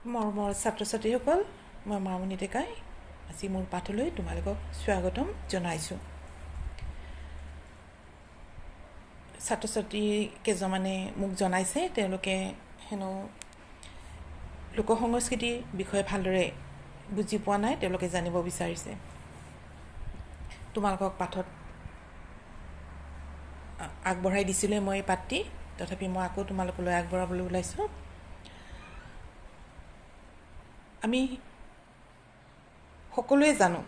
মৰমৰ ছাত্ৰ ছাত্ৰীসকল, মই মামনি ডেকাই আজি মোৰ পাঠলৈ তোমালোকক স্বাগতম জনাইছোঁ। ছাত্ৰ ছাত্ৰী কেইজনমানে মোক জনাইছে তেওঁলোকে হেনো লোক সংস্কৃতিৰ বিষয়ে ভালদৰে বুজি পোৱা নাই, তেওঁলোকে জানিব বিচাৰিছে। তোমালোকক পাঠত আগবঢ়াই দিছিলে মই পাঠটি, তথাপি মই আকৌ তোমালোকলৈ আগবঢ়াবলৈ ওলাইছোঁ। আমি সকলোৱে জানো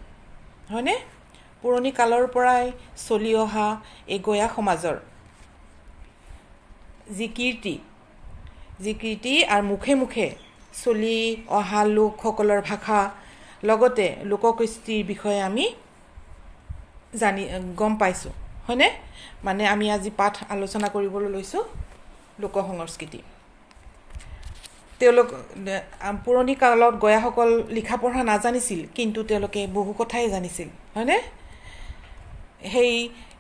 হয়নে, পুৰণি কালৰ পৰাই চলি অহা এই গঞা সমাজৰ যি কীৰ্তি আৰু মুখে মুখে চলি অহা লোকসকলৰ ভাষা লগতে লোককৃষ্টিৰ বিষয়ে আমি গম পাইছোঁ হয়নে। মানে আমি আজি পাঠ আলোচনা কৰিবলৈ লৈছোঁ লোক সংস্কৃতি। তেওঁলোক পুৰণি কালত গঞাসকল লিখা পঢ়া নাজানিছিল, কিন্তু তেওঁলোকে বহু কথাই জানিছিল হয়নে। সেই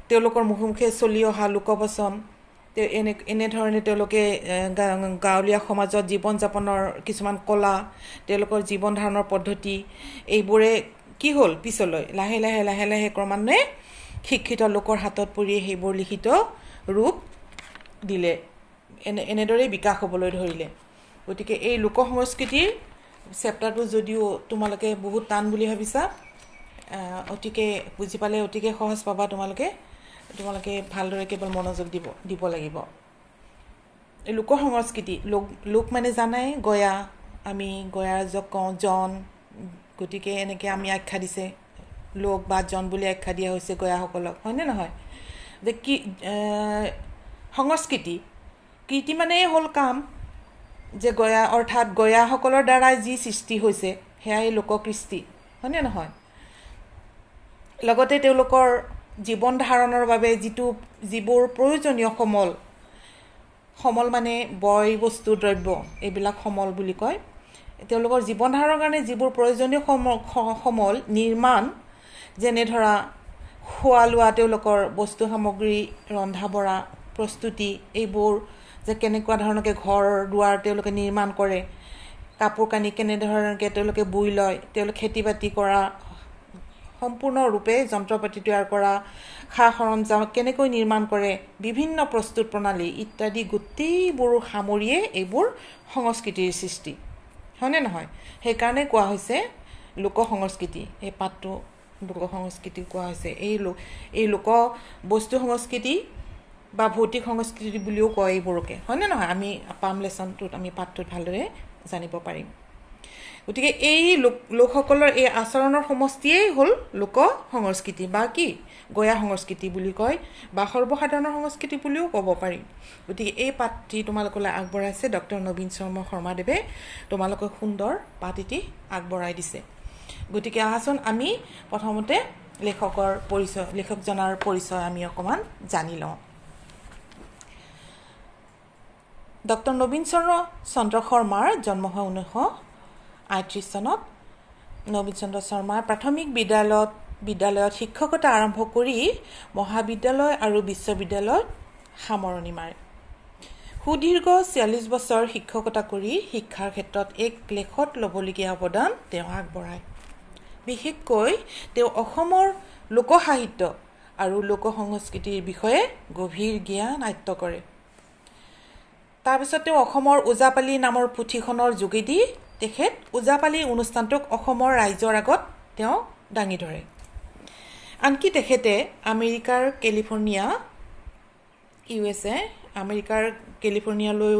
তেওঁলোকৰ মুখে মুখে চলি অহা লোকবচন, এনেধৰণে তেওঁলোকে গাঁৱলীয়া সমাজত জীৱন যাপনৰ কিছুমান কলা, তেওঁলোকৰ জীৱন ধাৰণৰ পদ্ধতি, এইবোৰে কি হ'ল পিছলৈ লাহে লাহে ক্ৰমান্বয়ে শিক্ষিত লোকৰ হাতত পৰি সেইবোৰ লিখিত ৰূপ দিলে, এনেদৰেই বিকাশ হ'বলৈ ধৰিলে। গতিকে এই লোক সংস্কৃতিৰ চেপ্টাৰটো যদিও তোমালোকে বহুত টান বুলি ভাবিছা, অতিকে বুজি পালে অতিকে সহজ পাবা। তোমালোকে ভালদৰে কেৱল মনোযোগ দিব লাগিব। এই লোক সংস্কৃতি, লোক মানে জানাই গঞা, আমি গঞা ৰাজক কওঁ জন, গতিকে এনেকৈ আমি আখ্যা দিছে লোক বা জন বুলি আখ্যা দিয়া হৈছে গঞাসকলক হয়নে নহয়। যে কি সংস্কৃতি, কীৰ্তি মানে হ'ল কাম, যে গঞা অৰ্থাৎ গঞাসকলৰ দ্বাৰাই যি সৃষ্টি হৈছে সেয়াই লোককৃষ্টি হয়নে নহয়। লগতে তেওঁলোকৰ জীৱন ধাৰণৰ বাবে যিবোৰ প্ৰয়োজনীয় সমল মানে বয় বস্তু দ্ৰব্য, এইবিলাক সমল বুলি কয়। তেওঁলোকৰ জীৱন ধাৰণৰ কাৰণে যিবোৰ প্ৰয়োজনীয় সমল নিৰ্মাণ, যেনে ধৰা খোৱা লোৱা, তেওঁলোকৰ বস্তু সামগ্ৰী, ৰন্ধা বঢ়া প্ৰস্তুতি, এইবোৰ যে কেনেকুৱা ধৰণকৈ ঘৰ দুৱাৰ তেওঁলোকে নিৰ্মাণ কৰে, কাপোৰ কানি কেনেধৰণকৈ তেওঁলোকে বৈ লয়, তেওঁলোকে খেতি বাতি কৰা, সম্পূৰ্ণৰূপে যন্ত্ৰ পাতি তৈয়াৰ কৰা, সা সৰঞ্জাম কেনেকৈ নিৰ্মাণ কৰে, বিভিন্ন প্ৰস্তুত প্ৰণালী ইত্যাদি গোটেইবোৰ সামৰিয়ে এইবোৰ সংস্কৃতিৰ সৃষ্টি হয়নে নহয়। সেইকাৰণে কোৱা হৈছে লোক সংস্কৃতি, এই পাঠটো লোক সংস্কৃতি কোৱা হৈছে। এই লোক বস্তু সংস্কৃতি বা ভৌতিক সংস্কৃতি বুলিও কয় এইবোৰকে হয়নে নহয়। আমি পাম লেচনটোত আমি পাঠটোত ভালদৰে জানিব পাৰিম। গতিকে এই লোকসকলৰ এই আচৰণৰ সমষ্টিয়েই হ'ল লোক সংস্কৃতি বা কি গঞা সংস্কৃতি বুলি কয়, বা সৰ্বসাধাৰণৰ সংস্কৃতি বুলিও ক'ব পাৰি। গতিকে এই পাঠটি তোমালোকলৈ আগবঢ়াইছে ডক্টৰ নবীন চন্দ্ৰ শৰ্মাদেৱে, তোমালোকক সুন্দৰ পাঠ এটি আগবঢ়াই দিছে। গতিকে আহাচোন আমি প্ৰথমতে লেখকজনাৰ পৰিচয় আমি অকণমান জানি লওঁ। ডক্টৰ নবীন চন্দ্ৰ শৰ্মাৰ জন্ম হয় 1938 চনত। নবীন চন্দ্ৰ শৰ্মাৰ প্ৰাথমিক বিদ্যালয়ত শিক্ষকতা আৰম্ভ কৰি মহাবিদ্যালয় আৰু বিশ্ববিদ্যালয়ত সামৰণি মাৰে। সুদীৰ্ঘ 46 বছৰ শিক্ষকতা কৰি শিক্ষাৰ ক্ষেত্ৰত এক লেখত ল'বলগীয়া অৱদান তেওঁ আগবঢ়ায়। বিশেষকৈ তেওঁ অসমৰ লোকসাহিত্য আৰু লোক সংস্কৃতিৰ বিষয়ে গভীৰ জ্ঞান আয়ত্ব কৰে। তাৰপিছত তেওঁ অসমৰ ওজাপালি নামৰ পুথিখনৰ যোগেদি তেখেত ওজাপালি অনুষ্ঠানটোক অসমৰ ৰাইজৰ আগত তেওঁ দাঙি ধৰে। আনকি তেখেতে আমেৰিকাৰ কেলিফৰ্ণিয়ালৈ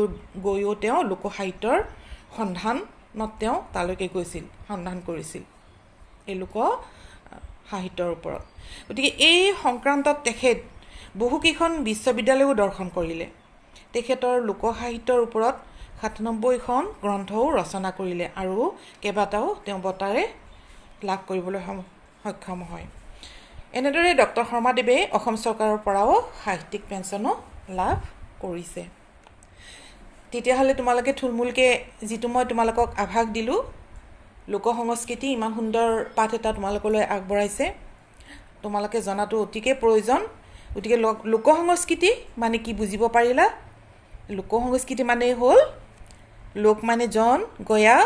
গৈও তেওঁ লোকসাহিত্যৰ সন্ধানত তেওঁ তালৈকে সন্ধান কৰিছিল এই লোক সাহিত্যৰ ওপৰত। গতিকে এই সংক্ৰান্তত তেখেত বহুকেইখন বিশ্ববিদ্যালয়ো দৰ্শন কৰিলে। তেখেতৰ লোকসাহিত্যৰ ওপৰত 97খন গ্ৰন্থও ৰচনা কৰিলে আৰু কেইবাটাও তেওঁ বঁটাৰে লাভ কৰিবলৈ সক্ষম হয়। এনেদৰে ডক্টৰ শৰ্মাদেৱে অসম চৰকাৰৰ পৰাও সাহিত্যিক পেঞ্চনো লাভ কৰিছে। তেতিয়াহ'লে তোমালোকে থুলমূলকৈ যিটো মই তোমালোকক আভাস দিলোঁ, লোক সংস্কৃতি ইমান সুন্দৰ পাঠ এটা তোমালোকলৈ আগবঢ়াইছে, তোমালোকে জনাটো অতিকে প্ৰয়োজন। গতিকে লোক সংস্কৃতি মানে কি বুজিব পাৰিলা। লোক সংস্কৃতি মানে হ'ল লোক মানে জন, গঞা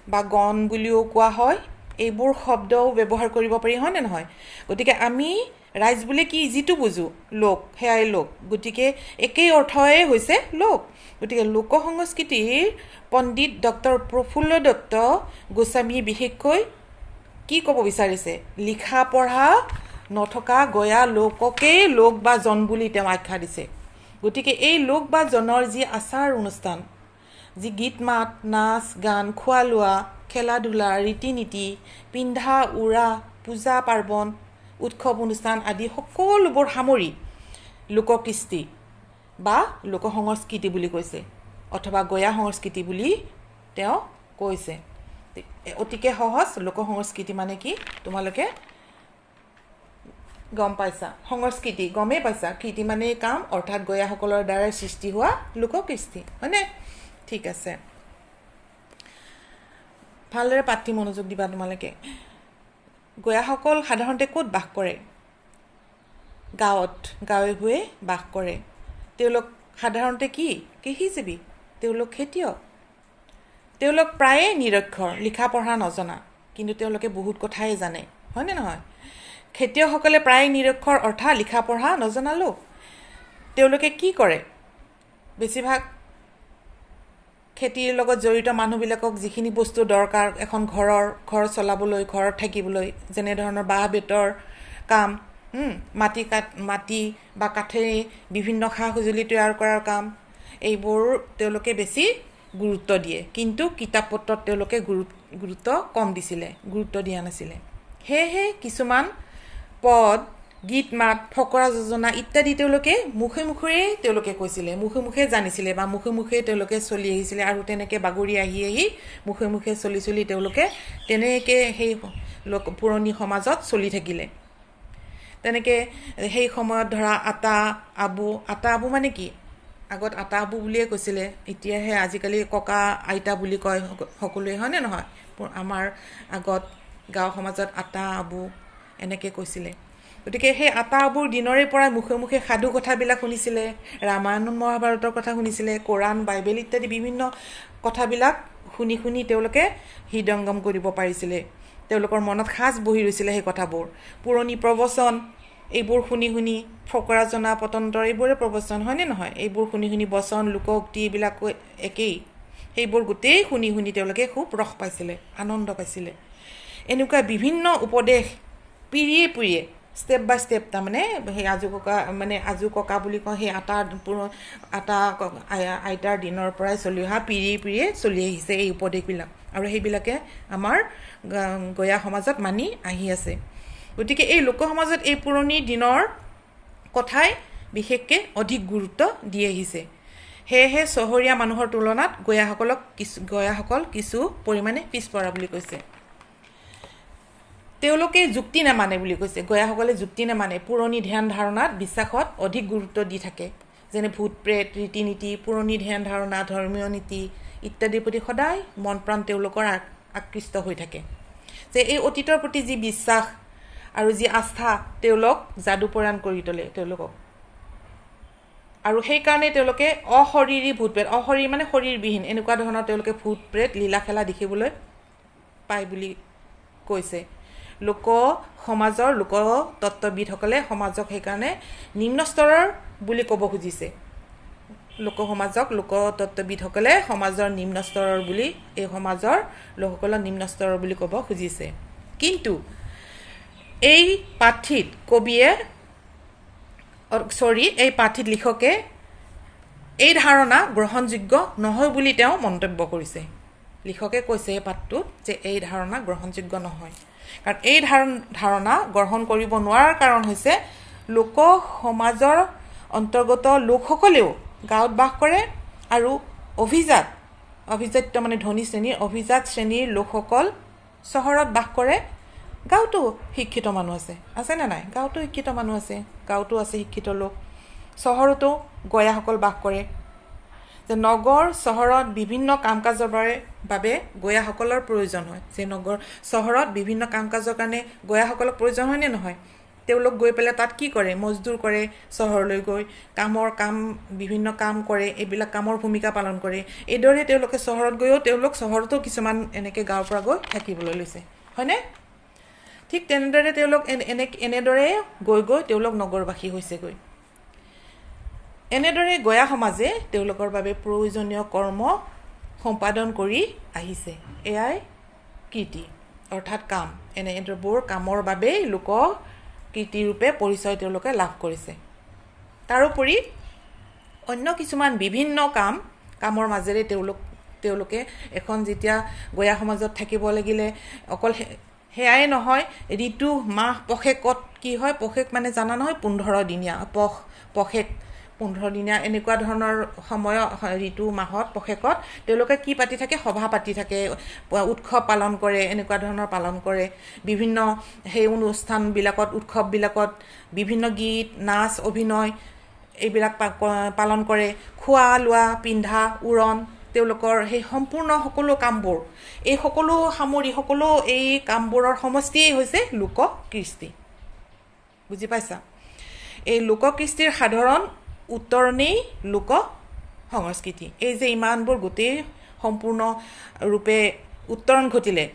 বা গণ বুলিও কোৱা হয় এইবোৰ শব্দও ব্যৱহাৰ কৰিব পাৰি হয়নে নহয় গতিকে আমি ৰাইজ বুলি কি যিটো বুজো লোক হেয়াই লোক গতিকে একেই অৰ্থই হৈছে লোক গতিকে লোক সংস্কৃতিৰ পণ্ডিত ডক্টৰ প্ৰফুল্ল দত্ত গোস্বামী বিশেষকৈ কি ক'ব বিচাৰিছে লিখা পঢ়া নথকা গয়া লোককেই লোক বা জন বুলি তেওঁ আখ্যা দিছে গতিকে এই লোক বা জনৰ যি আচাৰ অনুষ্ঠান যি গীত মাত নাচ গান খোৱা লোৱা খেলা ধূলা ৰীতি নীতি পিন্ধা উৰা পূজা পাৰ্বণ উৎসৱ অনুষ্ঠান আদি সকলোবোৰ সামৰি লোককৃষ্টি বা লোক সংস্কৃতি বুলি কৈছে অথবা গয়া সংস্কৃতি বুলি তেওঁ কৈছে অতিকে সহজ লোক সংস্কৃতি মানে কি তোমালোকে গম পাইছা সংস্কৃতি গমেই পাইছা কৃতি মানে কাম অৰ্থাৎ গয়াসকলৰ দ্বাৰা সৃষ্টি হোৱা লোককৃষ্টি হয়নে ঠিক আছে ভালদৰে পাঠি মনোযোগ দিবা তোমালোকে গয়াসকল সাধাৰণতে ক'ত বাস কৰে গাঁৱত গাঁৱে ভূঞে বাস কৰে তেওঁলোক সাধাৰণতে কি কৃষিজীৱী তেওঁলোক খেতিয়ক তেওঁলোক প্ৰায়ে নিৰক্ষৰ লিখা পঢ়া নজনা কিন্তু তেওঁলোকে বহুত কথাই জানে হয়নে নহয় খেতিয়কসকলে প্ৰায় নিৰক্ষৰ অৰ্থাৎ লিখা পঢ়া নজনা লোক তেওঁলোকে কি কৰে বেছিভাগ খেতিৰ লগত জড়িত মানুহবিলাকক যিখিনি বস্তু দৰকাৰ এখন ঘৰ চলাবলৈ ঘৰত থাকিবলৈ যেনে ধৰণৰ বাঁহ বেতৰ কাম মাটি বা কাঠেৰে বিভিন্ন সা সঁজুলি তৈয়াৰ কৰাৰ কাম এইবোৰ তেওঁলোকে বেছি গুৰুত্ব দিয়ে কিন্তু কিতাপ পত্ৰত তেওঁলোকে গুৰুত্ব কম দিছিলে গুৰুত্ব দিয়া নাছিলে সেয়েহে কিছুমান পদ গীত মাত ফকৰা যোজনা ইত্যাদি তেওঁলোকে মুখে মুখেৰে তেওঁলোকে কৈছিলে মুখে মুখে জানিছিলে বা মুখে মুখে তেওঁলোকে চলি আহিছিলে আৰু তেনেকৈ বাগৰি আহি মুখে মুখে চলি তেওঁলোকে তেনেকৈ সেই পুৰণি সমাজত চলি থাকিলে তেনেকৈ সেই সময়ত ধৰা আটা আবু মানে কি আগত আটা আবু বুলিয়ে কৈছিলে এতিয়াহে আজিকালি ককা আইতা বুলি কয় সকলোৱে হয়নে নহয় আমাৰ আগত গাঁও সমাজত আটা আবু এনেকৈ কৈছিলে গতিকে সেই আটা আবুৰ দিনৰে পৰা মুখে মুখে সাধু কথাবিলাক শুনিছিলে ৰামায়ণ মহাভাৰতৰ কথা শুনিছিলে কোৰাণ বাইবেল ইত্যাদি বিভিন্ন কথাবিলাক শুনি তেওঁলোকে হৃদয়ংগম কৰিব পাৰিছিলে তেওঁলোকৰ মনত সাজ বহি ৰৈছিলে সেই কথাবোৰ পুৰণি প্ৰবচন এইবোৰ শুনি ফকৰা জনা পতন্তৰ এইবোৰে প্ৰবচন হয়নে নহয় এইবোৰ শুনি বচন লোকোক্তি এইবিলাক একেই সেইবোৰ গোটেই শুনি তেওঁলোকে খুব ৰস পাইছিলে আনন্দ পাইছিলে এনেকুৱা বিভিন্ন উপদেশ পিৰিয়ে ষ্টেপ বাই ষ্টেপ তাৰমানে সেই আজু ককা বুলি কওঁ সেই আটা আইতাৰ দিনৰ পৰাই চলি অহা পিৰিয়ে চলি আহিছে এই উপদেশবিলাক আৰু সেইবিলাকে আমাৰ গয়া সমাজত মানি আহি আছে গতিকে এই লোক সমাজত এই পুৰণি দিনৰ কথাই বিশেষকৈ অধিক গুৰুত্ব দি আহিছে সেয়েহে চহৰীয়া মানুহৰ তুলনাত গয়াসকল কিছু পৰিমাণে পিছপৰা বুলি কৈছে তেওঁলোকে যুক্তি নামানে বুলি কৈছে গয়াসকলে যুক্তি নামানে পুৰণি ধ্যান ধাৰণাত বিশ্বাসত অধিক গুৰুত্ব দি থাকে যেনে ভূত প্ৰেত ৰীতি নীতি পুৰণি ধ্যান ধাৰণা ধৰ্মীয় নীতি ইত্যাদিৰ প্ৰতি সদায় মন প্ৰাণ তেওঁলোকৰ আকৃষ্ট হৈ থাকে যে এই অতীতৰ প্ৰতি যি বিশ্বাস আৰু যি আস্থা তেওঁলোক যাদুপৰায়ণ কৰি তোলে তেওঁলোকক আৰু সেইকাৰণে তেওঁলোকে অশৰীৰী ভূত প্ৰেত অশৰীৰ মানে শৰীৰবিহীন এনেকুৱা ধৰণৰ তেওঁলোকে ভূত প্ৰেত লীলা খেলা দেখিবলৈ পায় বুলি কৈছে লোক সমাজৰ লোক তত্ত্ববিদসকলে সমাজক সেইকাৰণে নিম্ন স্তৰৰ বুলি ক'ব খুজিছে লোক সমাজক লোক তত্ত্ববিদসকলে সমাজৰ নিম্ন স্তৰৰ বুলি এই সমাজৰ লোকসকলক নিম্ন স্তৰৰ বুলি ক'ব খুজিছে কিন্তু এই পাঠিত লিখকে এই ধাৰণা গ্ৰহণযোগ্য নহয় বুলি তেওঁ মন্তব্য কৰিছে লিখকে কৈছে এই পাঠটোত যে এই ধাৰণা গ্ৰহণযোগ্য নহয় কাৰণ এই ধাৰণা গ্ৰহণ কৰিব নোৱাৰাৰ কাৰণ হৈছে লোক সমাজৰ অন্তৰ্গত লোকসকলেও গাঁৱত বাস কৰে আৰু অভিজাত্য মানে ধনী শ্ৰেণীৰ অভিজাত শ্ৰেণীৰ লোকসকল চহৰত বাস কৰে গাঁৱতো শিক্ষিত মানুহ আছে নে নাই গাঁৱতো শিক্ষিত মানুহ আছে গাঁৱতো আছে শিক্ষিত লোক চহৰতো গয়াসকল বাস কৰে যে নগৰ চহৰত বিভিন্ন কাম কাজৰ বাবে গয়াসকলৰ প্ৰয়োজন হয় যে চহৰত বিভিন্ন কাম কাজৰ কাৰণে গয়াসকলৰ প্ৰয়োজন হয় নে নহয় তেওঁলোক গৈ পেলাই তাত কি কৰে, মজদুৰ কৰে, চহৰলৈ গৈ বিভিন্ন কাম কৰে, এইবিলাক কামৰ ভূমিকা পালন কৰে। এইদৰে তেওঁলোকে চহৰত গৈও চহৰতো কিছুমান এনেকৈ গাঁৱৰ পৰা গৈ থাকিবলৈ লৈছে, হয়নে? ঠিক তেনেদৰে তেওঁলোক এনেদৰে গৈ তেওঁলোক নগৰবাসী হৈছেগৈ। এনেদৰে গয়া সমাজে তেওঁলোকৰ বাবে প্ৰয়োজনীয় কৰ্ম সম্পাদন কৰি আহিছে। এয়াই কীৰ্তি অৰ্থাৎ কাম। এনেবোৰ কামৰ বাবেই কীৰ্তিৰূপে পৰিচয় তেওঁলোকে লাভ কৰিছে। তাৰোপৰি অন্য কিছুমান বিভিন্ন কামৰ মাজেৰে তেওঁলোকে এখন যেতিয়া গয়া সমাজত থাকিব লাগিলে অকল সেয়াই নহয়, ঋতু মাহ পষেকত কি হয়, পষেক মানে জানা নহয় 15 দিনীয়া, পষেক 15 দিনীয়া এনেকুৱা ধৰণৰ সময় ঋতু মাহত পষেকত তেওঁলোকে কি পাতি থাকে, সভা পাতি থাকে, উৎসৱ পালন কৰে, এনেকুৱা ধৰণৰ পালন কৰে। বিভিন্ন সেই অনুষ্ঠানবিলাকত, উৎসৱবিলাকত বিভিন্ন গীত, নাচ, অভিনয় এইবিলাক পালন কৰে। খোৱা লোৱা, পিন্ধা, উৰণ, তেওঁলোকৰ সেই সম্পূৰ্ণ সকলো কামবোৰ, এই সকলো এই কামবোৰৰ সমষ্টিয়েই হৈছে লোককৃষ্টি। বুজি পাইছা? এই লোককৃষ্টিৰ সাধাৰণ উত্তৰণেই লোক সংস্কৃতি। এই যে ইমানবোৰ গোটেই সম্পূৰ্ণ ৰূপে উত্তৰণ ঘটিলে,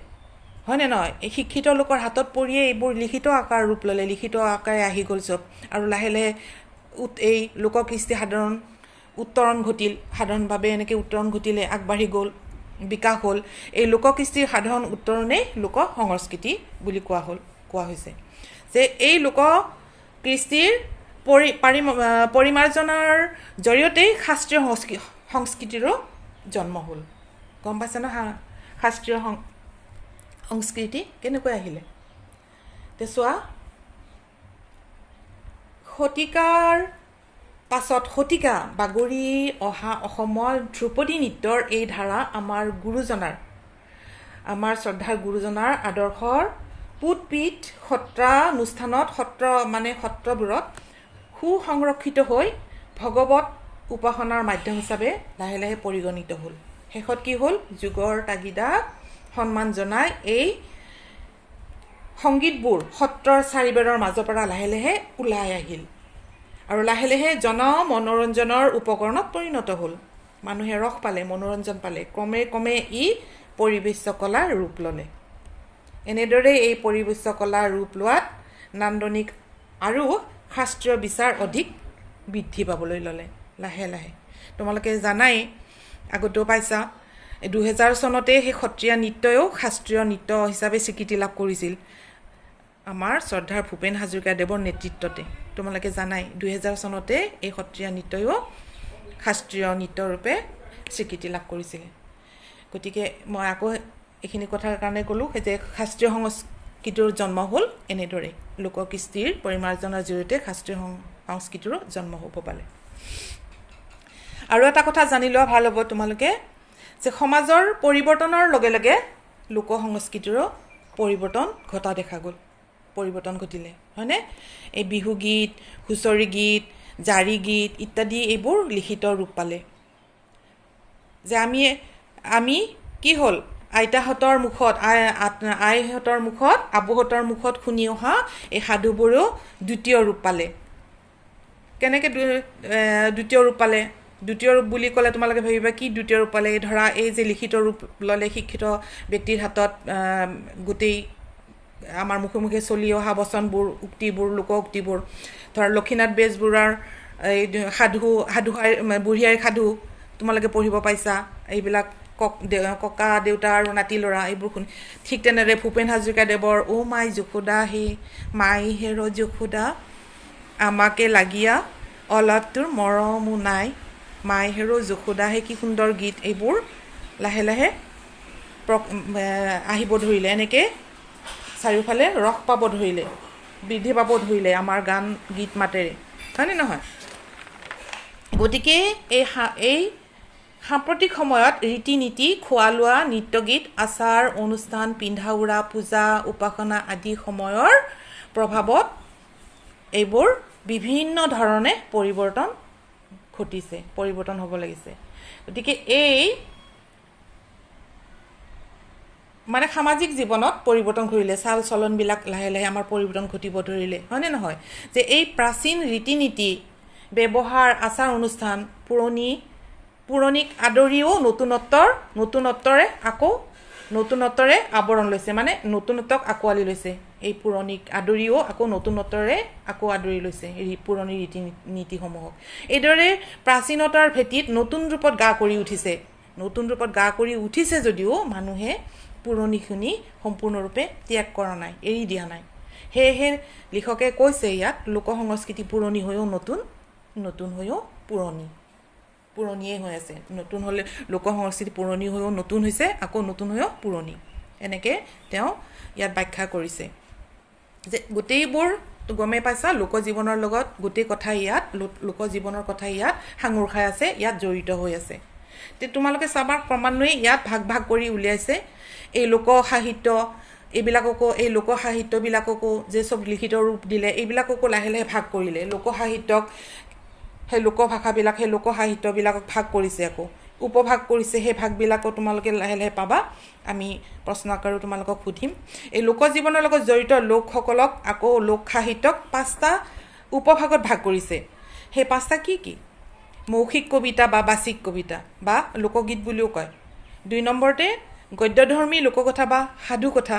হয়নে নহয়? এই শিক্ষিত লোকৰ হাতত পৰিয়ে এইবোৰ লিখিত আকাৰ ৰূপ ল'লে, লিখিত আকাৰে আহি গ'ল চব। আৰু লাহে লাহে এই লোককৃষ্টি সাধাৰণভাৱে এনেকৈ উত্তৰণ ঘটিলে, আগবাঢ়ি গ'ল, বিকাশ হ'ল। এই লোককৃষ্টিৰ সাধাৰণ উত্তৰণেই লোক সংস্কৃতি বুলি কোৱা হৈছে। যে এই লোককৃষ্টিৰ পৰিমাৰ্জনাৰ জৰিয়তেই শাস্ত্ৰীয় সংস্কৃতিৰো জন্ম হ'ল। গম পাইছে ন? শাস্ত্ৰীয় সংস্কৃতি কেনেকৈ আহিলে চোৱা। শতিকাৰ পাছত শতিকা বাগৰি অহা অসমৰ ধ্ৰুপদী নৃত্যৰ এই ধাৰা আমাৰ শ্ৰদ্ধাৰ গুৰুজনাৰ আদৰ্শৰ পুতপিত সত্ৰবোৰত সুসংৰক্ষিত হৈ ভগৱত উপাসনাৰ মাধ্যম হিচাপে লাহে লাহে পৰিগণিত হ'ল। শেষত কি হ'ল? যুগৰ তাগিদাক সন্মান জনাই এই সংগীতবোৰ সত্ৰৰ চাৰিবেৰৰ মাজৰ পৰা লাহে লাহে ওলাই আহিল আৰু লাহে লাহে মনোৰঞ্জনৰ উপকৰণত পৰিণত হ'ল। মানুহে ৰস পালে, মনোৰঞ্জন পালে, ক্ৰমে ই পৰিবেশ্য কলাৰ ৰূপ ল'লে। এনেদৰে এই পৰিবেশ্য কলাৰ ৰূপ লোৱাত নান্দনিক আৰু শাস্ত্ৰীয় বিচাৰ অধিক বৃদ্ধি পাবলৈ ল'লে লাহে লাহে। তোমালোকে জানাই, আগতেও পাইছা, 2000 চনতে সেই সত্ৰীয়া নৃত্যও শাস্ত্ৰীয় নৃত্য হিচাপে স্বীকৃতি লাভ কৰিছিল আমাৰ শ্ৰদ্ধাৰ ভূপেন হাজৰিকাদেৱৰ নেতৃত্বতে। তোমালোকে জানাই 2000 চনতে এই সত্ৰীয়া নৃত্যও শাস্ত্ৰীয় নৃত্যৰূপে স্বীকৃতি লাভ কৰিছিল। গতিকে মই আকৌ এইখিনি কথাৰ কাৰণে ক'লোঁ যে শাস্ত্ৰীয় সংস্কৃতিৰ জন্ম হ'ল এনেদৰে। লোককৃষ্টিৰ পৰিমাৰ্জনাৰ জৰিয়তে শাস্ত্ৰীয় সংস্কৃতিৰো জন্ম হ'ব পালে। আৰু এটা কথা জানি লোৱা ভাল হ'ব তোমালোকে, যে সমাজৰ পৰিৱৰ্তনৰ লগে লগে লোক সংস্কৃতিৰো পৰিৱৰ্তন ঘটিলে, হয়নে? এই বিহু গীত, হুঁচৰি গীত, জাৰি গীত ইত্যাদি এইবোৰ লিখিত ৰূপ পালে। যে আমি কি হ'ল, আইতাহঁতৰ মুখত, আইহঁতৰ মুখত, আবুহঁতৰ মুখত শুনি অহা এই সাধুবোৰো দ্বিতীয় ৰূপ পালে। কেনেকৈ দ্বিতীয় ৰূপ পালে? দ্বিতীয় ৰূপ বুলি ক'লে তোমালোকে ভাবিবা কি দ্বিতীয় ৰূপ পালে? ধৰা এই যে লিখিত ৰূপ ল'লে, শিক্ষিত ব্যক্তিৰ হাতত গোটেই আমাৰ মুখে মুখে চলি অহা বচনবোৰ, উক্তিবোৰ, লোক উক্তিবোৰ, ধৰা লক্ষীনাথ বেজবৰুৱাৰ এই বুঢ়ী আইৰ সাধু তোমালোকে পঢ়িব পাইছা। এইবিলাক ককা দেউতা আৰু নাতি ল'ৰা এইবোৰ শুনি। ঠিক তেনেদৰে ভূপেন হাজৰিকাদেৱৰ অ' মাই যশোদা হে, মাই হেৰ যশোদা, আমাকে লাগীয়া অলপ তোৰ মৰমো নাই, মাই হেৰ যশোদা হে, কি সুন্দৰ গীত। এইবোৰ লাহে লাহে আহিব ধৰিলে, এনেকৈ চাৰিওফালে ৰস পাব ধৰিলে, বৃদ্ধি পাব ধৰিলে আমাৰ গান গীত মাতেৰে, হয়নে নহয়? গতিকে এই সাম্প্ৰতিক সময়ত ৰীতি নীতি, খোৱা লোৱা, নৃত্য গীত, আচাৰ অনুষ্ঠান, পিন্ধা উৰা, পূজা উপাসনা আদি সময়ৰ প্ৰভাৱত এইবোৰ বিভিন্ন ধৰণে পৰিৱৰ্তন হ'ব লাগিছে। গতিকে এই মানে সামাজিক জীৱনত পৰিৱৰ্তন ঘটিলে, চাল চলনবিলাক লাহে লাহে আমাৰ পৰিৱৰ্তন ঘটিব ধৰিলে, হয়নে নহয়? যে এই প্ৰাচীন ৰীতি নীতি ব্যৱহাৰ আচাৰ অনুষ্ঠান পুৰণিক আদৰিও নতুনত্বৰে আৱৰণ লৈছে, মানে নতুনত্বক আঁকোৱালি লৈছে। এই পুৰণিক আদৰিও আকৌ নতুনত্বৰে আকৌ আদৰি লৈছে এই পুৰণি ৰীতি নীতিসমূহক। এইদৰে প্ৰাচীনতাৰ ভেটিত নতুন ৰূপত গা কৰি উঠিছে যদিও মানুহে পুৰণিখিনি সম্পূৰ্ণৰূপে ত্যাগ কৰা নাই, এৰি দিয়া নাই। সেয়েহে লিখকে কৈছে ইয়াত লোক সংস্কৃতি পুৰণি হৈও নতুন হৈও পুৰণিয়ে হৈ আছে। নতুন হ'লে লোক সংস্কৃতি পুৰণি হৈও নতুন হৈছে, আকৌ নতুন হৈও পুৰণি, এনেকৈ তেওঁ ইয়াত ব্যাখ্যা কৰিছে। যে গোটেইবোৰ গমেই পাইছা, লোকজীৱনৰ লগত গোটেই কথা ইয়াত লোকজীৱনৰ কথা ইয়াত সাঙুৰ খাই আছে, ইয়াত জড়িত হৈ আছে। তে তোমালোকে চাবা ক্ৰমান্বয়ে ইয়াত ভাগ কৰি উলিয়াইছে। এই লোকসাহিত্যবিলাককো যে চব লিখিত ৰূপ দিলে, এইবিলাককো লাহে লাহে ভাগ কৰিলে। লোকসাহিত্যক সেই লোকভাষাবিলাক, সেই লোকসাহিত্যবিলাকক ভাগ কৰিছে, আকৌ উপভাগ কৰিছে। সেই ভাগবিলাকো তোমালোকে লাহে লাহে পাবা। আমি প্ৰশ্ন আকাৰেও তোমালোকক সুধিম। এই লোকজীৱনৰ লগত জড়িত লোকসকলক আকৌ লোকসাহিত্যক 5টা উপভাগত ভাগ কৰিছে। সেই 5টা কি? মৌখিক কবিতা বা বাচিক কবিতা বা লোকগীত বুলিও কয়। 2 নম্বৰতে গদ্যধৰ্মী লোককথা বা সাধু কথা।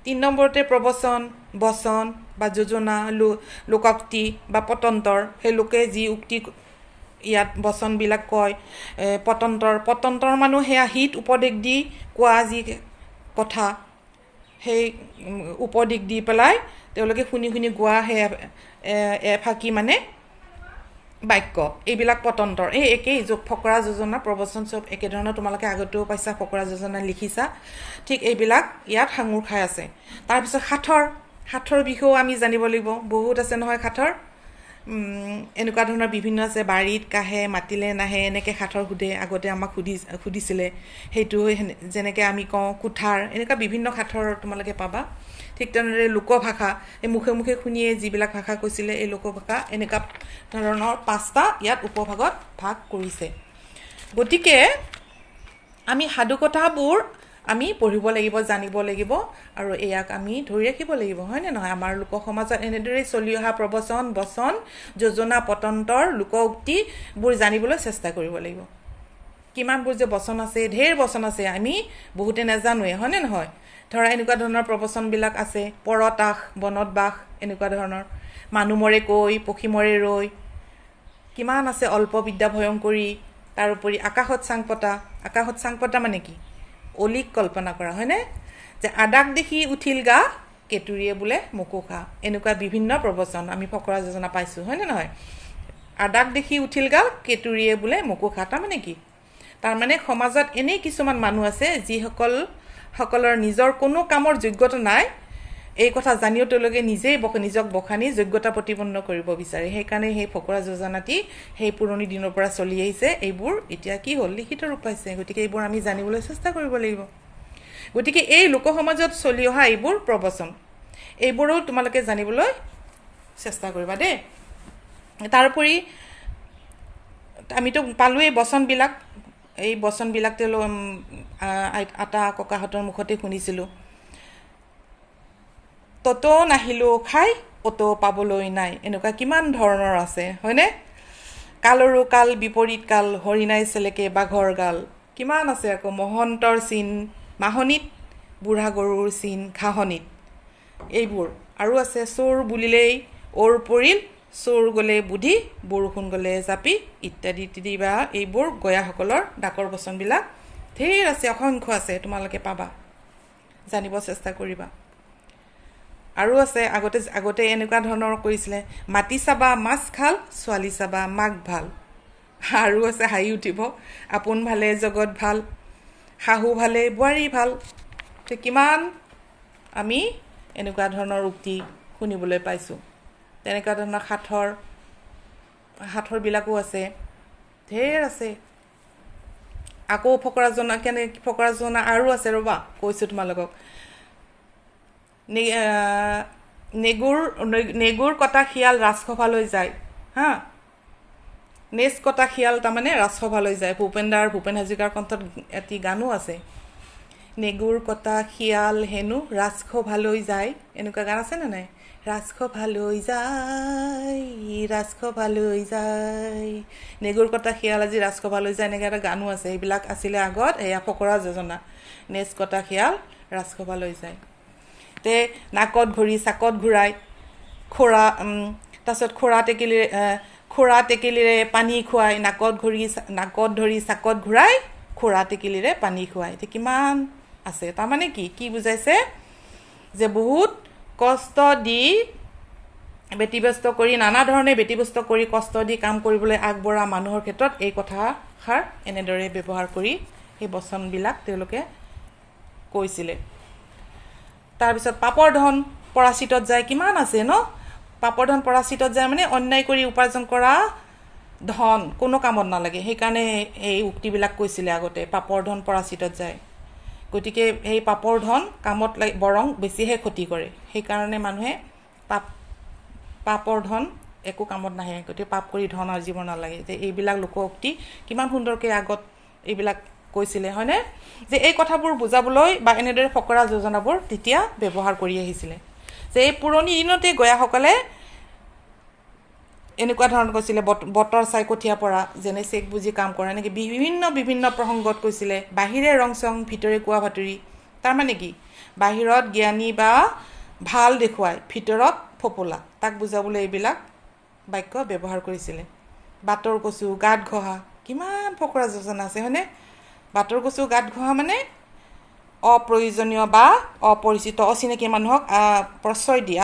3 নম্বৰতে প্ৰবচন, বচন বা যোজনা, লোকোক্তি বা পতন্তৰ। সেই লোকে যি উক্তি ইয়াত বচনবিলাক কয়, পতন্তৰ মানুহ সেয়া হিত উপদেশ দি কোৱা যি কথা, সেই উপদেশ দি পেলাই তেওঁলোকে শুনি গোৱা সেই এফাকি মানে বাক্য, এইবিলাক পতন্তৰ। এই একেই ফকৰা যোজনা, প্ৰবচন চব একেধৰণৰ। তোমালোকে আগতেও পাইছা, ফকৰা যোজনা লিখিছা। ঠিক এইবিলাক ইয়াত সাঙুৰ খাই আছে। তাৰপিছত সাঁথৰ বিষয়েও আমি জানিব লাগিব। বহুত আছে নহয় সাঁথৰ, এনেকুৱা ধৰণৰ বিভিন্ন আছে। বাৰীত কাহে, মাতিলে নাহে, এনেকৈ সাঁথৰ সোধে। আগতে আমাক সুধিছিলে। সেইটো যেনেকৈ আমি কওঁ কুঠাৰ, এনেকুৱা বিভিন্ন সাঁথৰ তোমালোকে পাবা। ঠিক তেনেদৰে লোকভাষা, এই মুখে মুখে শুনিয়ে যিবিলাক ভাষা কৈছিলে, এই লোকভাষা, এনেকুৱা ধৰণৰ 5টা ইয়াত উপভাগত ভাগ কৰিছে। গতিকে আমি সাধুকথাবোৰ আমি পঢ়িব লাগিব, জানিব লাগিব, আৰু ইয়াক আমি ধৰি ৰাখিব লাগিব, হয়নে নহয়? আমাৰ লোক সমাজত এনেদৰেই চলি অহা প্ৰবচন, বচন, যোজনা, পতন্তৰ, লোকোক্তিবোৰ জানিবলৈ চেষ্টা কৰিব লাগিব। কিমানবোৰ যে বচন আছে, ঢেৰ বচন আছে, আমি বহুতে নাজানোৱে, হয়নে নহয়? ধৰা এনেকুৱা ধৰণৰ প্ৰবচনবিলাক আছে। পৰত আস, বনত বাস, এনেকুৱা ধৰণৰ। মানুহ মৰে কৈ, পক্ষী মৰে ৰৈ, কিমান আছে। অল্প বিদ্যা ভয়ংকৰী। তাৰোপৰি আকাশত চাং পতা মানে কি? অলিক কল্পনা কৰা, হয়নে? যে আদাক দেখি উঠিল গা, কেতুৰিয়ে বোলে মোকো খা। এনেকুৱা বিভিন্ন প্ৰবচন আমি ফকৰা যোজনা পাইছোঁ, হয়নে নহয়? আদাক দেখি উঠিল গা, কেতুৰিয়ে বোলে মোকো খা। তাৰমানে কি? তাৰমানে সমাজত এনেই কিছুমান মানুহ আছে যিসকলৰ নিজৰ কোনো কামৰ যোগ্যতা নাই। এই কথা জানিও তেওঁলোকে নিজক বখানি যোগ্যতা প্ৰতিপন্ন কৰিব বিচাৰে। সেইকাৰণে সেই ফকৰা যোজনাটি সেই পুৰণি দিনৰ পৰা চলি আহিছে। এইবোৰ এতিয়া কি হ'ল? লিখিত ৰূপ পাইছে। গতিকে এইবোৰ আমি জানিবলৈ চেষ্টা কৰিব লাগিব। গতিকে এই লোকসমাজত চলি অহা এইবোৰ প্ৰবচন, এইবোৰো তোমালোকে জানিবলৈ চেষ্টা কৰিবা দেই। তাৰোপৰি আমিতো পালোৱেই বচনবিলাক। এই বচনবিলাক আটা ককাহঁতৰ মুখতে শুনিছিলোঁ। তত নাহিলো খাই, অত পাবলৈ নাই, এনেকুৱা কিমান ধৰণৰ আছে, হয়নে? কালৰো কাল, বিপৰীত কাল, হৰিণাই চেলেকে বাঘৰ গাল, কিমান আছে। আকৌ মহন্তৰ চিন মাহনিত, বুঢ়া গৰুৰ চিন ঘাঁহনিত, এইবোৰ আৰু আছে। চোৰ বুলিলেই ওৰ পৰিল, চোৰ গ'লে বুদ্ধি, বৰষুণ গ'লে জাপি, ইত্যাদি বা এইবোৰ গয়াসকলৰ ডাকৰ বচনবিলাক ঢেৰ আছে, অসংখ্য আছে। তোমালোকে পাবা, জানিব চেষ্টা কৰিবা। আৰু আছে আগতে এনেকুৱা ধৰণৰ কৰিছিলে। মাটি চাবা মাছ খাল, ছোৱালী চাবা মাক ভাল। আৰু আছে, হাঁহি উঠিব, আপোন ভালে জগত ভাল, শাহু ভালে বোৱাৰী ভাল। কিমান আমি এনেকুৱা ধৰণৰ উক্তি শুনিবলৈ পাইছোঁ। তেনেকুৱা ধৰণৰ সাঁথৰবিলাকো আছে, ঢেৰ আছে। আকৌ ফকৰা যোজনা আৰু আছে, ৰ'বা কৈছোঁ তোমালোকক। নেগুৰ কটা শিয়াল ৰাজসভালৈ যায়, হা। নেজ কটা শিয়াল তাৰমানে ৰাজসভালৈ যায়। ভূপেন হাজৰিকাৰ কণ্ঠত এটি গানো আছে। নেগুৰ কটা শিয়াল হেনো ৰাজসভালৈ যায়, এনেকুৱা গান আছে নে নাই? ৰাজসভালৈ যায়, ৰাজসভালৈ যায়, নেগুৰ কটা শিয়াল আজি ৰাজসভালৈ যায়, এনেকৈ এটা গানো আছে। এইবিলাক আছিলে আগত এয়া ফকৰা যোজনা। নেজ কটা শিয়াল ৰাজসভালৈ যায়। তে নাকত ঘূৰি চাকত ঘূৰাই তাৰপিছত খোৰা টেকেলিৰে পানী খুৱাই, নাকত ধৰি চাকত ঘূৰাই খোৰা টেকেলিৰে পানী খুৱাই। এতিয়া কিমান আছে, তাৰমানে কি বুজাইছে? যে বহুত কষ্ট দি ব্যতিব্যস্ত কৰি, নানা ধৰণে ব্যতিব্যস্ত কৰি কষ্ট দি কাম কৰিবলৈ আগবঢ়া মানুহৰ ক্ষেত্ৰত এই কথাষাৰ এনেদৰে ব্যৱহাৰ কৰি সেই বচনবিলাক তেওঁলোকে কৈছিলে। তাৰপিছত পাপৰ ধন পৰাচিতত যায়, কিমান আছে ন? পাপৰ ধন পৰাচিতত যায় মানে অন্যায় কৰি উপাৰ্জন কৰা ধন কোনো কামত নালাগে, সেইকাৰণে এই উক্তিবিলাক কৈছিলে আগতে, পাপৰ ধন পৰাচিতত যায়। গতিকে সেই পাপৰ ধন কামত বৰং বেছিহে ক্ষতি কৰে, সেইকাৰণে মানুহে পাপৰ ধন একো কামত নাহে, গতিকে পাপ কৰি ধন আৰ্জিব নালাগে। যে এইবিলাক লোকোক্তি কিমান সুন্দৰকৈ আগত এইবিলাক কৈছিলে, হয়নে? যে এই কথাবোৰ বুজাবলৈ বা এনেদৰে ফকৰা যোজনাবোৰ তেতিয়া ব্যৱহাৰ কৰি আহিছিলে। যে এই পুৰণি দিনতে গয়াসকলে এনেকুৱা ধৰণৰ কৈছিলে, বতৰ চাই কঠীয়া পৰা, যেনে চেক বুজি কাম কৰা, এনেকৈ বিভিন্ন প্ৰসংগত কৈছিলে। বাহিৰে ৰং চং ভিতৰে কোৱা ভাতুৰি, তাৰমানে কি? বাহিৰত জ্ঞানী বা ভাল দেখুৱাই, ভিতৰত ফপোলা, তাক বুজাবলৈ এইবিলাক বাক্য ব্যৱহাৰ কৰিছিলে। বাটৰ কচু গাত ঘঁহা, কিমান ফকৰা যোজনা আছে, হয়নে? বাটৰ কচু গাত ঘঁহা মানে অপ্ৰয়োজনীয় বা অপৰিচিত অচিনাকি মানুহক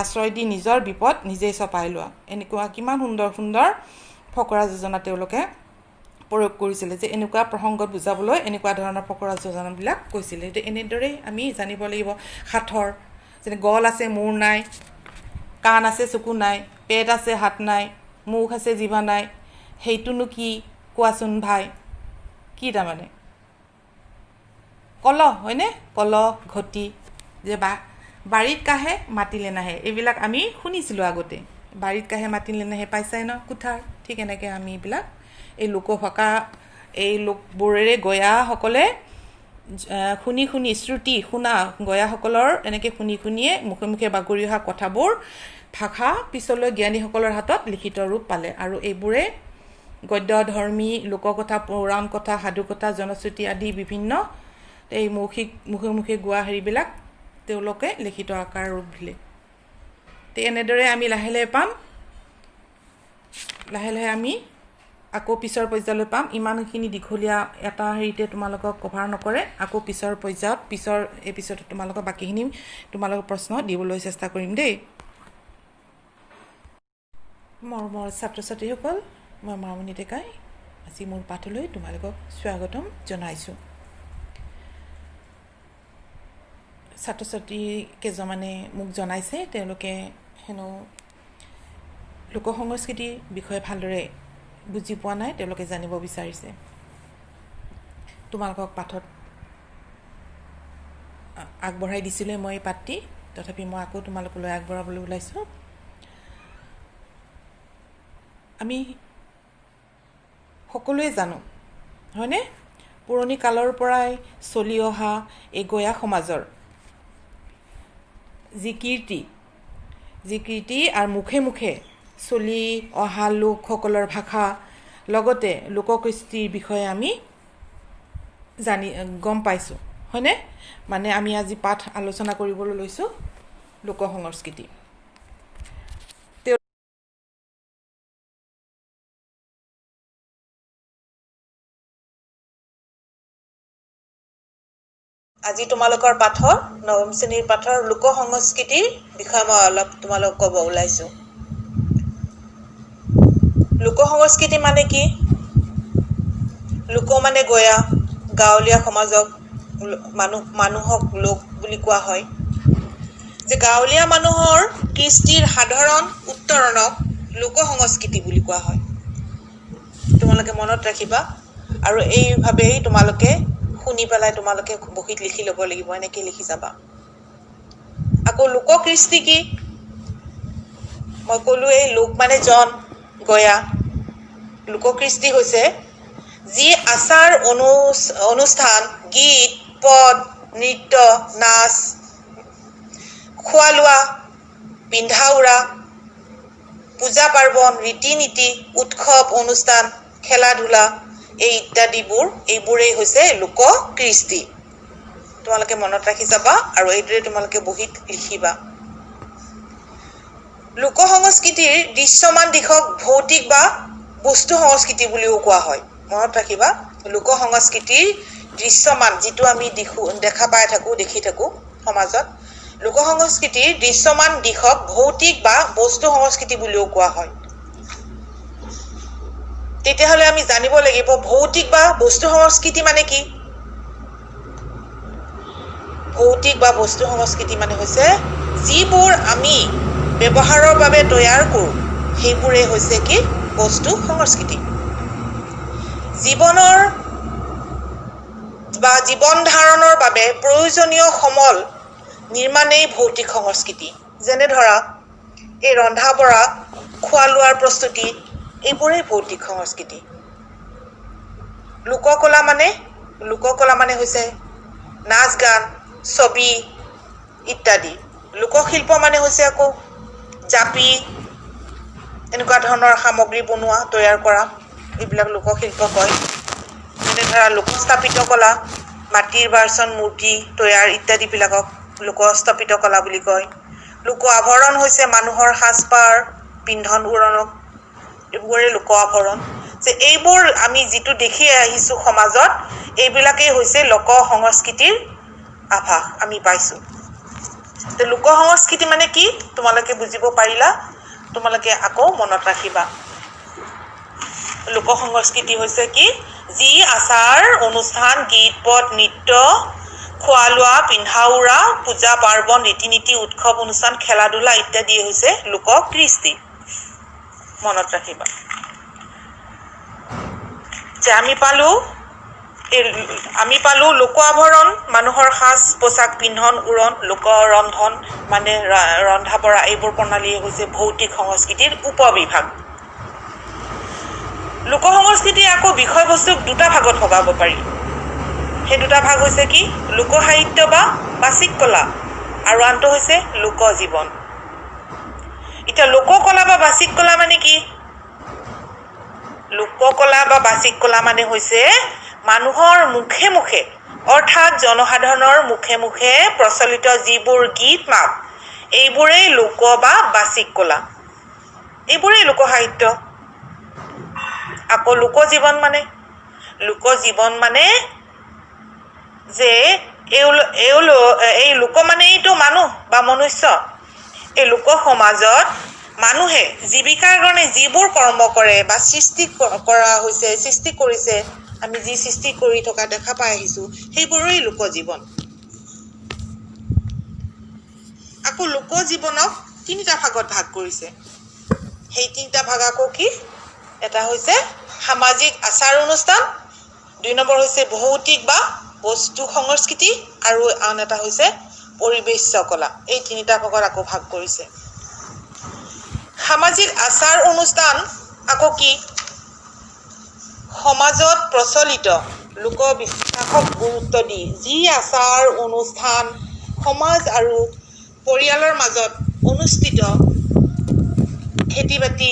আশ্ৰয় দি নিজৰ বিপদ নিজেই চপাই লোৱা, এনেকুৱা কিমান সুন্দৰ ফকৰা যোজনা তেওঁলোকে প্ৰয়োগ কৰিছিলে। যে এনেকুৱা প্ৰসংগত বুজাবলৈ এনেকুৱা ধৰণৰ ফকৰা যোজনাবিলাক কৈছিলে। এতিয়া এনেদৰেই আমি জানিব লাগিব। সাঁথৰ, যেনে গল আছে মূৰ নাই, কাণ আছে চকু নাই, পেট আছে হাত নাই, মুখ আছে জিভা নাই, সেইটোনো কি কোৱাচোন ভাই, কি তাৰমানে? কলহ, হয়নে? কলহ ঘটি, যে বাৰীত কাহে মাতিলে নাহে, এইবিলাক আমি শুনিছিলোঁ আগতে। বাৰীত কাহে মাতিলে নাহে পাইছাই ন কুঠাৰ। ঠিক এনেকৈ আমি এইবিলাক এই লোকভাষা এই লোকবোৰেৰে গয়াসকলে শুনি শ্ৰুতি শুনা, গয়াসকলৰ এনেকৈ শুনিয়ে মুখে মুখে বাগৰি অহা কথাবোৰ ভাষা পিছলৈ জ্ঞানীসকলৰ হাতত লিখিত ৰূপ পালে। আৰু এইবোৰে গদ্য ধৰ্মী লোককথা, পুৰাণ কথা, সাধুকথা, জনশ্ৰুতি আদি বিভিন্ন এই মুখে মুখে গোৱা হেৰিবিলাক তেওঁলোকে লিখিত আকাৰ ৰূপ দিলে। তো এনেদৰে আমি লাহে লাহে আমি আকৌ পিছৰ পৰ্যায়লৈ পাম। ইমানখিনি দীঘলীয়া এটা হেৰিতে তোমালোকক কভাৰ নকৰে। আকৌ পিছৰ পৰ্যায়ত পিছৰ এপিছডত তোমালোকক বাকীখিনি তোমালোকক প্ৰশ্ন দিবলৈ চেষ্টা কৰিম দেই। মৰমৰ ছাত্ৰ ছাত্ৰীসকল, মই মামনি ডেকাই আজি মোৰ পাঠলৈ তোমালোকক স্বাগতম জনাইছোঁ। ছাত্ৰ ছাত্ৰী কেইজনমানে মোক জনাইছে তেওঁলোকে হেনো লোকসংস্কৃতিৰ বিষয়ে ভালদৰে বুজি পোৱা নাই, তেওঁলোকে জানিব বিচাৰিছে। তোমালোকক পাঠত আগবঢ়াই দিছিলে মই এই পাঠটি, তথাপি মই আকৌ তোমালোকলৈ আগবঢ়াবলৈ ওলাইছোঁ। আমি সকলোৱে জানো, হয়নে? পুৰণি কালৰ পৰাই চলি অহা এই গয়া সমাজৰ যি কীৰ্তি আৰু মুখে মুখে চলি অহা লোকসকলৰ ভাষা, লগতে লোককৃষ্টিৰ বিষয়ে আমি গম পাইছোঁ, হয়নে? মানে আমি আজি পাঠ আলোচনা কৰিবলৈ লৈছোঁ লোকসংস্কৃতি। আজি তোমালোকৰ পাঠৰ ৯ম শ্ৰেণীৰ পাঠৰ লোকসংস্কৃতিৰ বিষয়ে মই অলপ তোমালোকক ক'ব ওলাইছোঁ। লোকসংস্কৃতি মানে কি? লোক মানে গয়া, গাঁৱলীয়া সমাজক মানুহক লোক বুলি কোৱা হয়। যে গাঁৱলীয়া মানুহৰ কৃষ্টিৰ সাধাৰণ উত্তৰণক লোকসংস্কৃতি বুলি কোৱা হয়। তোমালোকে মনত ৰাখিবা আৰু এইভাৱেই তোমালোকে শুনি পেলাই তোমালোকে বহীত লিখি ল'ব লাগিব, এনেকৈ লিখি যাবা। আকৌ লোককৃষ্টি কি? মই ক'লোৱেই লোক মানে জন, গয়া। লোককৃষ্টি হৈছে যি আচাৰ অনুষ্ঠান, গীত, পদ, নৃত্য, নাচ, খোৱা লোৱা, পিন্ধা উৰা, পূজা পাৰ্বণ, ৰীতি নীতি, উৎসৱ অনুষ্ঠান, খেলা ধূলা, এই ইত্যাদিবোৰ এইবোৰেই হৈছে লোক কৃষ্টি। তোমালোকে মনত ৰাখি যাবা আৰু এইদৰে তোমালোকে বহীত লিখিবা। লোক সংস্কৃতিৰ দৃশ্যমান দিশক ভৌতিক বা বস্তু সংস্কৃতি বুলিও কোৱা হয়। মনত ৰাখিবা, লোক সংস্কৃতিৰ দৃশ্যমান যিটো আমি দেখা পাই থাকো, দেখি থাকো সমাজত, লোক সংস্কৃতিৰ দৃশ্যমান দিশক ভৌতিক বা বস্তু সংস্কৃতি বুলিও কোৱা হয়। তেতিয়াহ'লে আমি জানিব লাগিব ভৌতিক বা বস্তু সংস্কৃতি মানে কি? ভৌতিক বা বস্তু সংস্কৃতি মানে হৈছে যিবোৰ আমি ব্যৱহাৰৰ বাবে তৈয়াৰ কৰোঁ, সেইবোৰেই হৈছে কি? বস্তু সংস্কৃতি। জীৱনৰ বা জীৱন ধাৰণৰ বাবে প্ৰয়োজনীয় সমল নিৰ্মাণেই ভৌতিক সংস্কৃতি। যেনে ধৰা এই ৰন্ধা বঢ়া, খোৱা লোৱাৰ প্ৰস্তুতি, এইবোৰেই ভৌতিক সংস্কৃতি। লোককলা মানে হৈছে নাচ গান, ছবি ইত্যাদি। লোকশিল্প মানে হৈছে আকৌ জাপি, এনেকুৱা ধৰণৰ সামগ্ৰী বনোৱা, তৈয়াৰ কৰা, এইবিলাক লোকশিল্প কয়। যেনে ধৰা লোকস্থাপিত কলা, মাটিৰ বাচন, মূৰ্তি তৈয়াৰ ইত্যাদিবিলাকক লোকস্থাপিত কলা বুলি কয়। লোক আভৰণ হৈছে মানুহৰ সাজপাৰ, পিন্ধন উৰণক, এইবোৰে লোক আভৰণ। যে এইবোৰ আমি যিটো দেখি আহিছোঁ সমাজত, এইবিলাকেই হৈছে লোক সংস্কৃতিৰ আভাস আমি পাইছোঁ। লোক সংস্কৃতি মানে কি তোমালোকে বুজিব পাৰিলা? তোমালোকে আকৌ মনত ৰাখিবা। লোক সংস্কৃতি হৈছে কি? যি আচাৰ অনুষ্ঠান, গীত পদ, নৃত্য, খোৱা লোৱা, পিন্ধা উৰা, পূজা পাৰ্বণ, ৰীতি নীতি, উৎসৱ অনুষ্ঠান, খেলা ধূলা ইত্যাদি হৈছে লোক কৃষ্টি। মনত ৰাখিবা যে আমি পালো লোক আভৰণ, মানুহৰ সাজ পোছাক, পিন্ধন উৰণ, লোক ৰন্ধন মানে ৰন্ধা বঢ়া, এইবোৰ প্ৰণালী হৈছে ভৌতিক সংস্কৃতিৰ উপবিভাগ। লোক সংস্কৃতি আকৌ বিষয়বস্তুক দুটা ভাগত ভগাব পাৰি। সেই দুটা ভাগ হৈছে কি? লোক সাহিত্য বা বাচিক কলা, আৰু আনটো হৈছে লোক জীৱন। এতিয়া লোককলা বা বাচিক কলা মানে কি? লোককলা বা বাচিক কলা মানে হৈছে মানুহৰ মুখে মুখে, অৰ্থাৎ জনসাধাৰণৰ মুখে মুখে প্ৰচলিত যিবোৰ গীত মাত, এইবোৰেই লোক বা বাচিক কলা, এইবোৰেই লোক সাহিত্য। আকৌ লোকজীৱন মানে যে এই লোক মানেইতো মানুহ বা মনুষ্য। এই লোক সমাজত মানুহে জীৱিকাৰ কাৰণে যিবোৰ কৰ্ম কৰে বা সৃষ্টি কৰিছে, আমি যি সৃষ্টি কৰি থকা দেখা পাই আহিছোঁ, সেইবোৰেই লোকজীৱন। আকৌ লোকজীৱনক তিনিটা ভাগত ভাগ কৰিছে। সেই তিনিটা ভাগ আকৌ কি? এটা হৈছে সামাজিক আচাৰ অনুষ্ঠান, 2 নম্বৰ হৈছে ভৌতিক বা বস্তু সংস্কৃতি, আৰু আন এটা হৈছে পৰিবেশ কলা। এই তিনিটা ভাগত আকৌ ভাগ কৰিছে। সামাজিক আচাৰ অনুষ্ঠান আকৌ কি? সমাজত প্ৰচলিত লোকবিশ্বাসক গুৰুত্ব দি যি আচাৰ অনুষ্ঠান সমাজ আৰু পৰিয়ালৰ মাজত অনুষ্ঠিত, খেতি বাতি,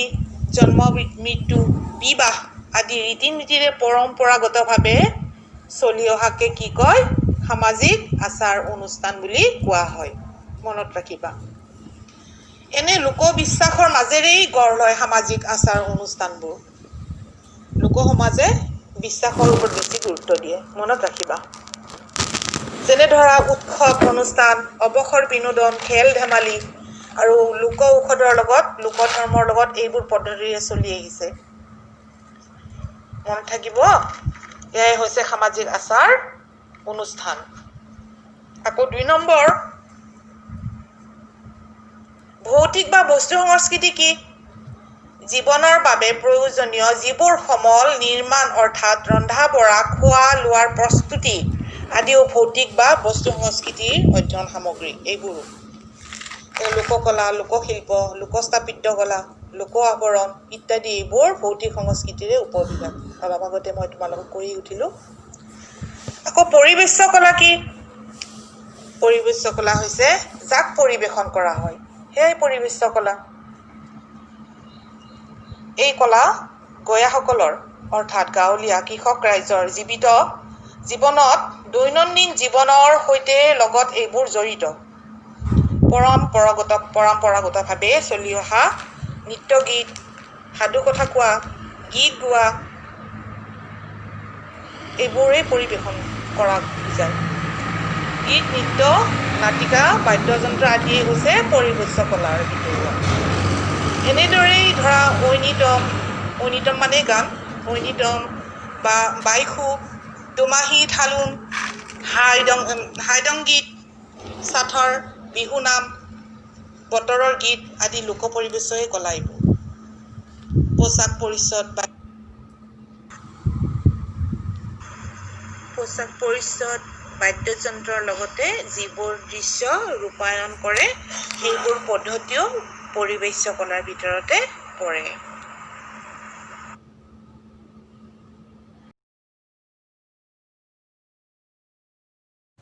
জন্ম মৃত্যু, বিবাহ আদি ৰীতি নীতিৰে পৰম্পৰাগতভাৱে চলি অহাকে কি কয়? সামাজিক আচাৰ অনুষ্ঠান বুলি কোৱা হয়। মনত ৰাখিবা। এনে লোকবিশ্বাসৰ মাজেৰেই গঢ় লয় সামাজিক আচাৰ অনুষ্ঠানবোৰ। লোক সমাজে বিশ্বাসৰ ওপৰত বেছি গুৰুত্ব দিয়ে। মনত ৰাখিবা। যেনে ধৰা উৎসৱ অনুষ্ঠান, অৱসৰ বিনোদন, খেল ধেমালি আৰু লোক ঔষধৰ লগত, লোক ধৰ্মৰ লগত এইবোৰ পদ্ধতিৰে চলি আহিছে। মনত থাকিব, এয়াই হৈছে সামাজিক আচাৰ অনুষ্ঠান। আকৌ 2 নম্বৰ ভৌতিক বা বস্তু সংস্কৃতি কি? জীৱনৰ বাবে প্ৰয়োজনীয় যিবোৰ সমল নিৰ্মাণ, অৰ্থাৎ ৰন্ধা বঢ়া, খোৱা লোৱাৰ প্ৰস্তুতি আদিও ভৌতিক বা বস্তু সংস্কৃতিৰ অধ্যয়ন সামগ্ৰী। এইবোৰো লোককলা, লোকশিল্প, লোকস্থাপিত কলা, লোক আৱৰণ ইত্যাদি এইবোৰ ভৌতিক সংস্কৃতিৰে উপবিভাগ। অলপ আগতে মই তোমালোকক কৰি উঠিলোঁ। আকৌ পৰিবেশ কলা কি? পৰিবেশ্য কলা হৈছে যাক পৰিবেশন কৰা হয়, সেয়াই পৰিবেশ্য কলা। এই কলা গয়াসকলৰ অৰ্থাৎ গাঁৱলীয়া কৃষক ৰাইজৰ জীৱনত দৈনন্দিন জীৱনৰ সৈতে লগত এইবোৰ জড়িত। পৰম্পৰাগতভাৱে চলি অহা নৃত্য গীত, সাধু কথা কোৱা, গীত গোৱা, এইবোৰেই পৰিবেশন কৰা বুজায়। গীত, নৃত্য, নাটিকা, বাদ্যযন্ত্ৰ আদিয়ে হৈছে পৰিবেশ্য কলাৰ ভিতৰুৱা। এনেদৰেই ধৰা ঐনিতম মানে গান, ঐনিতম বা বাইখু, দোমাহী, থালুং, হাইদং গীত, চাথৰ, বিহুনাম, বতৰৰ গীত আদি লোক পৰিবেশই কলা এইবোৰ। পোচাক পৰিচ্ছদ, বাদ্যযন্ত্ৰৰ লগতে যিবোৰ দৃশ্য ৰূপায়ণ কৰে সেইবোৰ পদ্ধতিও পৰিবেশ্য কলাৰ ভিতৰতে পৰে।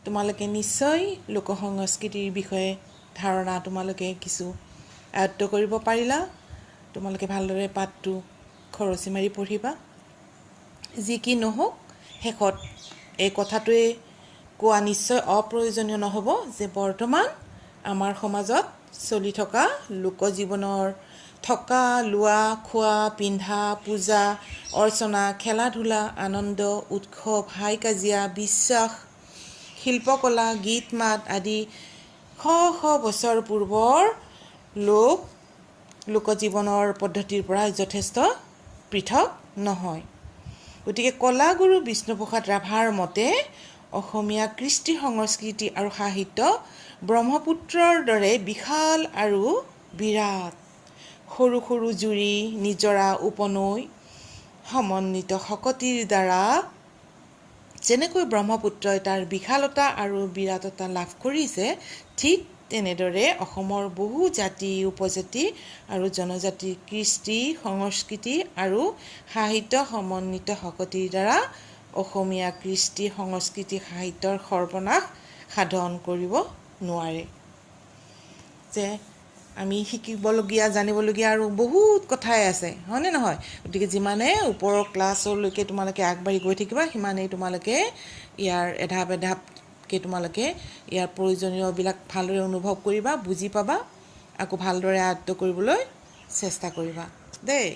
তোমালোকে নিশ্চয় লোক সংস্কৃতিৰ বিষয়ে ধাৰণা তোমালোকে কিছু আয়ত্ত কৰিব পাৰিলা। তোমালোকে ভালদৰে পাঠটো খৰচি মাৰি পঢ়িবা। যি কি নহওক, শেষত এই কথাটোৱে কোৱা নিশ্চয় অপ্ৰয়োজনীয় নহ'ব যে বৰ্তমান আমাৰ সমাজত চলি থকা লোকজীৱনৰ থকা, লোৱা, খোৱা, পিন্ধা, পূজা অৰ্চনা, খেলা ধূলা, আনন্দ, উৎসৱ, হাই কাজিয়া, বিশ্বাস, শিল্পকলা, গীত মাত আদি শ বছৰ পূৰ্বৰ লোকজীৱনৰ পদ্ধতিৰ পৰা যথেষ্ট পৃথক নহয়। গতিকে কলাগুৰু বিষ্ণুপ্ৰসাদ ৰাভাৰ মতে অসমীয়া কৃষ্টি সংস্কৃতি আৰু সাহিত্য ব্ৰহ্মপুত্ৰৰ দৰে বিশাল আৰু বিৰাট। সৰু সৰু জুৰি, নিজৰা, উপনৈ, সমন্বিত শকতিৰ দ্বাৰা যেনেকৈ ব্ৰহ্মপুত্ৰই তাৰ বিশালতা আৰু বিৰাটতা লাভ কৰিছে, ঠিক তেনেদৰে অসমৰ বহু জাতি, উপজাতি আৰু জনজাতিৰ কৃষ্টি, সংস্কৃতি আৰু সাহিত্য সমন্বিত শকতিৰ দ্বাৰা অসমীয়া কৃষ্টি, সংস্কৃতি, সাহিত্যৰ সৰ্বনাশ সাধন কৰিব নোৱাৰে। যে আমি শিকিবলগীয়া, জানিবলগীয়া আৰু বহুত কথাই আছে, হয়নে নহয়? গতিকে যিমানে ওপৰৰ ক্লাছলৈকে তোমালোকে আগবাঢ়ি গৈ থাকিবা, সিমানেই তোমালোকে ইয়াৰ এধাপকৈ তোমালোকে ইয়াৰ প্ৰয়োজনীয়বিলাক ভালদৰে অনুভৱ কৰিবা, বুজি পাবা, আকৌ ভালদৰে আয়ত্ত কৰিবলৈ চেষ্টা কৰিবা দেই।